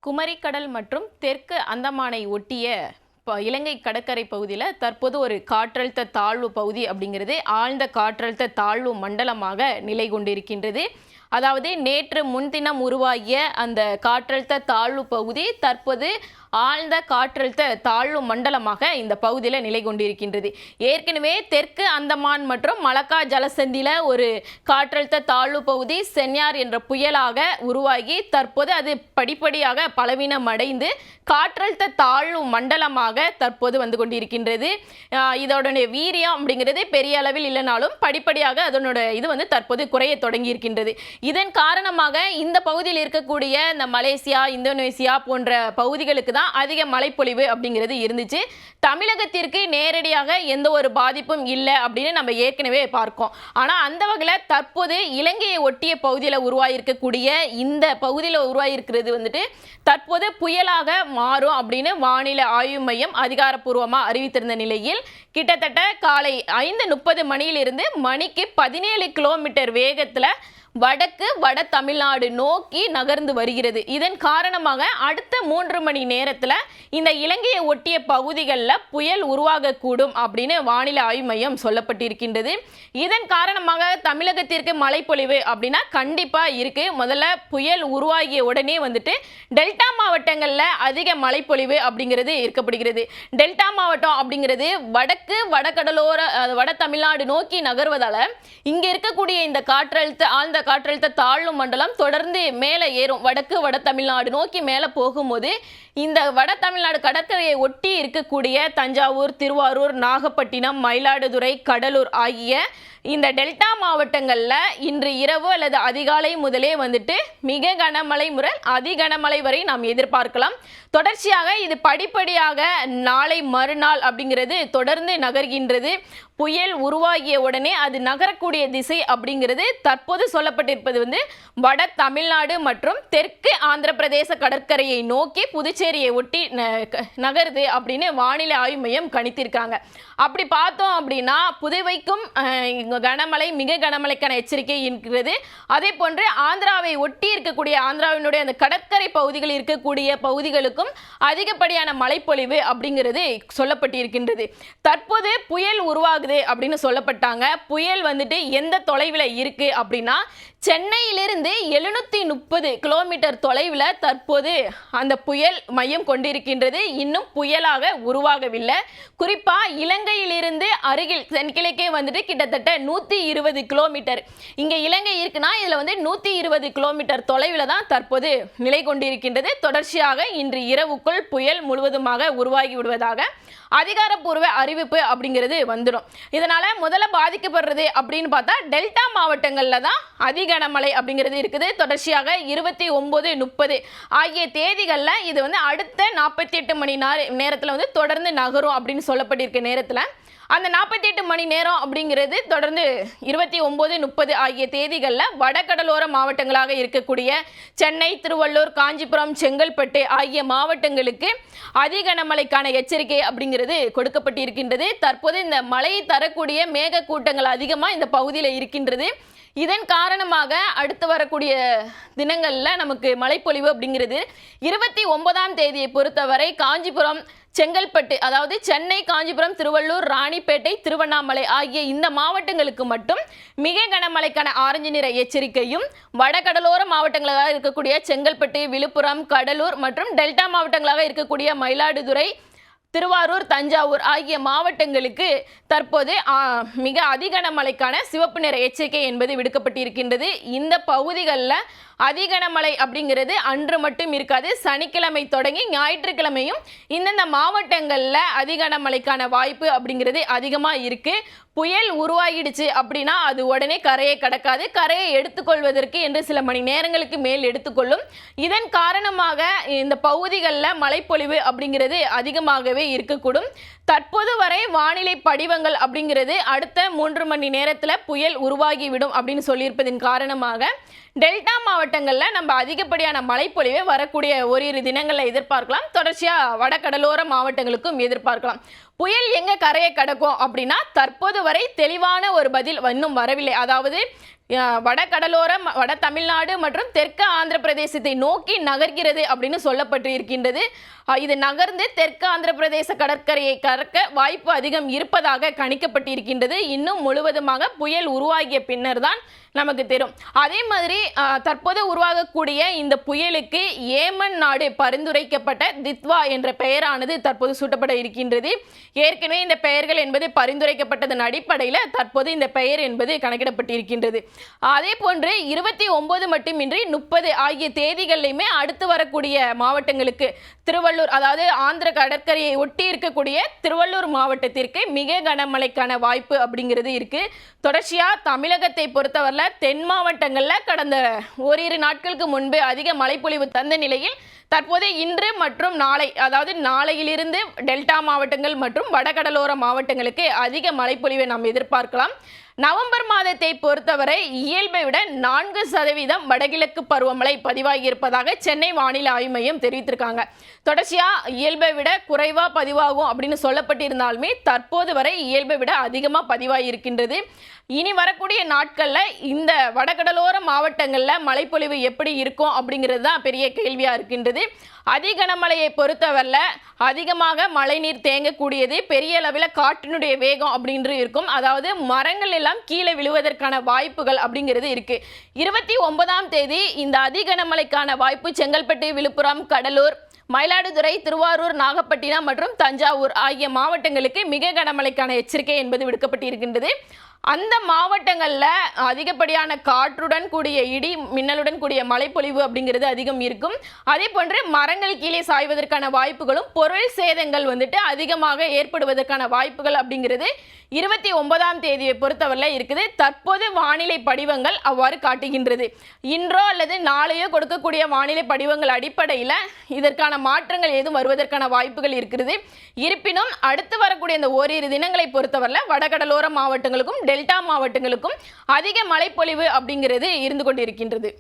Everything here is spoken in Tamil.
குமரிக்கடல் மற்றும் தெற்கு அந்தமானை ஒட்டிய இலங்கை கடற்கரை பகுதியில் தற்போது ஒரு காற்றழுத்த தாழ்வு பகுதி அப்படிங்கிறது ஆழ்ந்த காற்றழுத்த தாழ்வு மண்டலமாக நிலை கொண்டிருக்கின்றது. அதாவது நேற்று முன்தினம் உருவாகிய அந்த காற்றழுத்த தாழ்வு பகுதி தற்போது ஆழ்ந்த காற்றழுத்த தாழ்வு மண்டலமாக இந்த பகுதியில் நிலை கொண்டிருக்கின்றது. ஏற்கனவே தெற்கு அந்தமான் மற்றும் மலக்கா ஜலசந்தியில் ஒரு காற்றழுத்த தாழ்வு பகுதி சென்யார் என்ற புயலாக உருவாகி தற்போது அது படிப்படியாக பலவீனம் அடைந்து காற்றழுத்த தாழ்வு மண்டலமாக தற்போது வந்து கொண்டிருக்கின்றது. இதோடைய வீரியம் அப்படிங்கிறது பெரிய அளவில் இல்லைனாலும் படிப்படியாக அதனோட இது வந்து தற்போது குறைய தொடங்கி இருக்கின்றது. இதன் காரணமாக இந்த பகுதியில் இருக்கக்கூடிய இந்த மலேசியா, இந்தோனேசியா போன்ற பகுதிகளுக்கு அதிக மழைப்பொழிவு அப்படிங்கிறது இருந்துச்சு. தமிழகத்திற்கு நேரடியாக எந்த ஒரு பாதிப்பும் இல்லை அப்படின்னு நம்ம ஏற்கனவே பார்க்கோம். ஆனால் அந்த வகையில் தற்போது இலங்கையை ஒட்டிய பகுதியில் உருவாகியிருக்கக்கூடிய இந்த பகுதியில் உருவாகியிருக்கிறது வந்துட்டு தற்போது புயலாக மாறும் அப்படின்னு வானிலை ஆய்வு மையம் அதிகாரப்பூர்வமாக அறிவித்திருந்த நிலையில் கிட்டத்தட்ட காலை 5:30 மணியிலிருந்து மணிக்கு 17 கிலோமீட்டர் வேகத்தில் வடக்கு வட தமிழ்நாடு நோக்கி நகர்ந்து வருகிறது. இதன் காரணமாக அடுத்த 3 மணி நேரத்தில் இந்த இலங்கையை ஒட்டிய பகுதிகளில் புயல் உருவாகக்கூடும் அப்படின்னு வானிலை ஆய்வு மையம் சொல்லப்பட்டிருக்கின்றது. இதன் காரணமாக தமிழகத்திற்கு மழைப்பொழிவு அப்படின்னா கண்டிப்பாக இருக்கு. முதல்ல புயல் உருவாகிய உடனே வந்துட்டு டெல்டா மாவட்டங்களில் அதிக மழைப்பொழிவு அப்படிங்கிறது இருக்கப்படுகிறது. டெல்டா மாவட்டம் அப்படிங்கிறது வடக்கு வடகடலோர வட தமிழ்நாடு நோக்கி நகர்வதால் இங்கே இருக்கக்கூடிய இந்த ஆழ்ந்த காற்றழுத்த தாழ்வு மண்டலம் தொடர்ந்து மேலே ஏறும். வடக்கு வட தமிழ்நாடு நோக்கி மேலே போகும்போது இந்த வட தமிழ்நாடு கடற்கரையை ஒட்டி இருக்கக்கூடிய தஞ்சாவூர், திருவாரூர், நாகப்பட்டினம், மயிலாடுதுறை, கடலூர் ஆகிய இந்த டெல்டா மாவட்டங்களில் இன்று இரவு அல்லது அதிகாலை முதலே வந்துட்டு மிக கனமழை முதல் அதி கனமழை வரை நாம் எதிர்பார்க்கலாம். தொடர்ச்சியாக இது படிப்படியாக நாளை மறுநாள் அப்படிங்கிறது தொடர்ந்து நகர்கின்றது. புயல் உருவாகிய உடனே அது நகரக்கூடிய திசை அப்படிங்கிறது தற்போது சொல்லப்பட்டிருப்பது வந்து வட தமிழ்நாடு மற்றும் தெற்கு ஆந்திர பிரதேச கடற்கரையை நோக்கி புதுச்சேரியை ஒட்டி நகருது அப்படின்னு வானிலை ஆய்வு மையம் கணித்திருக்காங்க. அப்படி பார்த்தோம் அப்படின்னா புதுவைக்கும் கனமழை மிக கனமழைக்கான எச்சரிக்கை இருக்கிறது. அதே போன்று ஆந்திராவை ஒட்டி இருக்கக்கூடிய ஆந்திராவினுடைய அந்த கடற்கரை பகுதிகளில் இருக்கக்கூடிய பகுதிகளுக்கும் அதிகப்படியான மழைப்பொழிவு அப்படிங்கிறது சொல்லப்பட்டிருக்கின்றது. தற்போது புயல் உருவாகுது அப்படின்னு சொல்லப்பட்டாங்க. புயல் வந்துட்டு எந்த தொலைவில் இருக்கு அப்படின்னா சென்னையிலிருந்து 730 கிலோமீட்டர் தொலைவில் தற்போது அந்த புயல் மையம் கொண்டிருக்கின்றது. இன்னும் புயலாக உருவாகவில்லை. குறிப்பாக இலங்கையிலிருந்து அருகில் தென்கிழக்கே வந்துட்டு கிட்டத்தட்ட 120 கிலோமீட்டர் இங்கே இலங்கை இருக்குன்னா இதில் வந்து 120 கிலோமீட்டர் தொலைவில் தான் தற்போது நிலை கொண்டிருக்கின்றது. தொடர்ச்சியாக இன்று இரவுக்குள் புயல் முழுவதுமாக உருவாகி விடுவதாக அதிகாரப்பூர்வ அறிவிப்பு அப்படிங்கிறது வந்துடும். இதனால முதல்ல பாதிக்கப்படுறது அப்படின்னு பார்த்தா டெல்டா மாவட்டங்களில் தான் அதிக கனமழை அப்படிங்கிறது இருக்குது. தொடர்ச்சியாக 29, 30 ஆகிய தேதிகளில் இது வந்து அடுத்த 48 மணி நேரத்தில் வந்து தொடர்ந்து நகரும் அப்படின்னு சொல்லப்பட்டிருக்க நேரத்தில் அந்த 48 மணி நேரம் அப்படிங்கிறது தொடர்ந்து 29, 30 ஆகிய தேதிகளில் வடகடலோர மாவட்டங்களாக இருக்கக்கூடிய சென்னை, திருவள்ளூர், காஞ்சிபுரம், செங்கல்பட்டு ஆகிய மாவட்டங்களுக்கு அதிக கனமழைக்கான எச்சரிக்கை அப்படிங்கிறது கொடுக்கப்பட்டிருக்கின்றது. தற்போது இந்த மழையை தரக்கூடிய மேக கூட்டங்கள் அதிகமாக இந்த பகுதியில் இருக்கின்றது. இதன் காரணமாக அடுத்து வரக்கூடிய தினங்களில் நமக்கு மழைப்பொழிவு அப்படிங்கிறது 29ஆம் தேதியை பொறுத்தவரை காஞ்சிபுரம், செங்கல்பட்டு அதாவது சென்னை, காஞ்சிபுரம், திருவள்ளூர், ராணிப்பேட்டை, திருவண்ணாமலை ஆகிய இந்த மாவட்டங்களுக்கு மட்டும் மிக கனமழைக்கான ஆரஞ்சு நிற எச்சரிக்கையும், வடகடலோர மாவட்டங்களாக இருக்கக்கூடிய செங்கல்பட்டு, விழுப்புரம், கடலூர் மற்றும் டெல்டா மாவட்டங்களாக இருக்கக்கூடிய மயிலாடுதுறை, திருவாரூர், தஞ்சாவூர் ஆகிய மாவட்டங்களுக்கு தற்போது மிக அதிக கனமழைக்கான சிவப்பு நிற எச்சரிக்கை என்பது விடுக்கப்பட்டிருக்கின்றது. இந்த பகுதிகளில் அதிக கனமழை அப்படிங்கிறது அன்று மட்டும் இருக்காது. சனிக்கிழமை தொடங்கி ஞாயிற்றுக்கிழமையும் இந்தந்த மாவட்டங்களில் அதிக கனமழைக்கான வாய்ப்பு அப்படிங்கிறது அதிகமாக இருக்குது. புயல் உருவாகிடுச்சு அப்படின்னா அது உடனே கரையை கடக்காது. கரையை எடுத்துக்கொள்வதற்கு என்று சில மணி நேரங்களுக்கு மேல் எடுத்துக்கொள்ளும். இதன் காரணமாக இந்த பகுதிகளில் மழைப்பொழிவு அப்படிங்கிறது அதிகமாகவே இருக்கக்கூடும். தற்போது வரை வானிலை படிவங்கள் அப்படிங்கிறது அடுத்த 3 மணி நேரத்தில் புயல் உருவாகிவிடும் அப்படின்னு சொல்லியிருப்பதன் காரணமாக டெல்டா மாவட்டங்களில் நம்ம அதிகப்படியான மழைப்பொழிவை வரக்கூடிய ஓரிரு தினங்களில் எதிர்பார்க்கலாம். தொடர்ச்சியாக வடகடலோர மாவட்டங்களுக்கும் எதிர்பார்க்கலாம். புயல் எங்கே கரையை கடக்கும் அப்படின்னா தற்போது வரை தெளிவான ஒரு பதில் இன்னும் வரவில்லை. அதாவது வட கடலோரம் வட தமிழ்நாடு மற்றும் தெற்கு ஆந்திர பிரதேசத்தை நோக்கி நகர்கிறது அப்படின்னு சொல்லப்பட்டு இருக்கின்றது. இது நகர்ந்து தெற்கு ஆந்திர பிரதேச கடற்கரையை கடக்க வாய்ப்பு அதிகம் இருப்பதாக கணிக்கப்பட்டிருக்கின்றது. இன்னும் முழுவதுமாக புயல் உருவாகிய பின்னர் தான் நமக்கு தெரியும். அதே மாதிரி தற்போது உருவாகக்கூடிய இந்த புயலுக்கு ஏமன் நாடு பரிந்துரைக்கப்பட்ட தித்வா என்ற பெயரானது தற்போது சூட்டப்பட இருக்கின்றது. ஏற்கனவே இந்த பெயர்கள் என்பது பரிந்துரைக்கப்பட்டதன் அடிப்படையில் தற்போது இந்த பெயர் என்பது கணக்கிடப்பட்டிருக்கின்றது. அதே போன்று 29 மட்டுமின்றி 30 ஆகிய தேதிகளிலுமே அடுத்து வரக்கூடிய மாவட்டங்களுக்கு திருவள்ளூர், அதாவது ஆந்திர கடற்கரையை ஒட்டி இருக்கக்கூடிய திருவள்ளூர் மாவட்டத்திற்கு மிக கனமழைக்கான வாய்ப்பு அப்படிங்கிறது இருக்கு. தொடர்ச்சியா தமிழகத்தை பொறுத்தவரை தென் மாவட்டங்களில் கடந்த ஓரிரு நாட்களுக்கு முன்பு அதிக மழைப்பொழிவு தந்த நிலையில் தற்போது இன்று மற்றும் நாளை, அதாவது நாளையிலிருந்து டெல்டா மாவட்டங்கள் மற்றும் வடகடலோர மாவட்டங்களுக்கு அதிக மழைப்பொழிவை நாம் எதிர்பார்க்கலாம். நவம்பர் மாதத்தை பொறுத்தவரை இயல்பை விட 4% வடகிழக்கு பருவமழை பதிவாகி இருப்பதாக சென்னை வானிலை ஆய்வு மையம் தெரிவித்திருக்காங்க. தொடர்ச்சியா இயல்பை விட குறைவா பதிவாகும் அப்படின்னு சொல்லப்பட்டிருந்தாலுமே தற்போது வரை இயல்பை விட அதிகமாக பதிவாகி இருக்கின்றது. இனி வரக்கூடிய நாட்களில் இந்த வடகடலோர மாவட்டங்களில் மழைப்பொழிவு எப்படி இருக்கும் அப்படிங்கிறது தான் பெரிய கேள்வியாக இருக்கின்றது. அதிகனமழையை பொறுத்தவரையில் அதிகமாக மழைநீர் தேங்கக்கூடியது, பெரிய அளவில் காற்றினுடைய வேகம் அப்படின்றது இருக்கும். அதாவது மரங்கள் எல்லாம் கீழே விழுவதற்கான வாய்ப்புகள் அப்படிங்கிறது இருக்கு. 29ஆம் தேதி இந்த அதிகனமழைக்கான வாய்ப்பு செங்கல்பட்டு, விழுப்புரம், கடலூர், மயிலாடுதுறை, திருவாரூர், நாகப்பட்டினம் மற்றும் தஞ்சாவூர் ஆகிய மாவட்டங்களுக்கு மிக கனமழைக்கான எச்சரிக்கை என்பது விடுக்கப்பட்டிருக்கின்றது. அந்த மாவட்டங்களில் அதிகப்படியான காற்றுடன் கூடிய இடி மின்னலுடன் கூடிய மழைப்பொழிவு அப்படிங்கிறது அதிகம் இருக்கும். அதே போன்று மரங்கள் கீழே சாய்வதற்கான வாய்ப்புகளும் பொருள் சேதங்கள் அதிகமாக ஏற்படுவதற்கான வாய்ப்புகள் அப்படிங்கிறது 29ஆம் தேதியை பொறுத்தவரையில் இருக்குது. தற்போது வானிலை படிவங்கள் அவ்வாறு காட்டுகின்றது. இன்றோ அல்லது நாளையோ கொடுக்கக்கூடிய வானிலை படிவங்கள் அடிப்படையில் இதற்கான மாற்றங்கள் ஏதும் வருவதற்கான வாய்ப்புகள் இருக்கிறது. இருப்பினும் அடுத்து வரக்கூடிய இந்த ஓரிரு தினங்களை பொறுத்தவரையில் வடகடலோர மாவட்டங்களுக்கும் டெல்டா மாவட்டங்களுக்கும் அதிக மழைப்பொழிவு அப்படிங்கிறது இருந்து கொண்டிருக்கின்றது.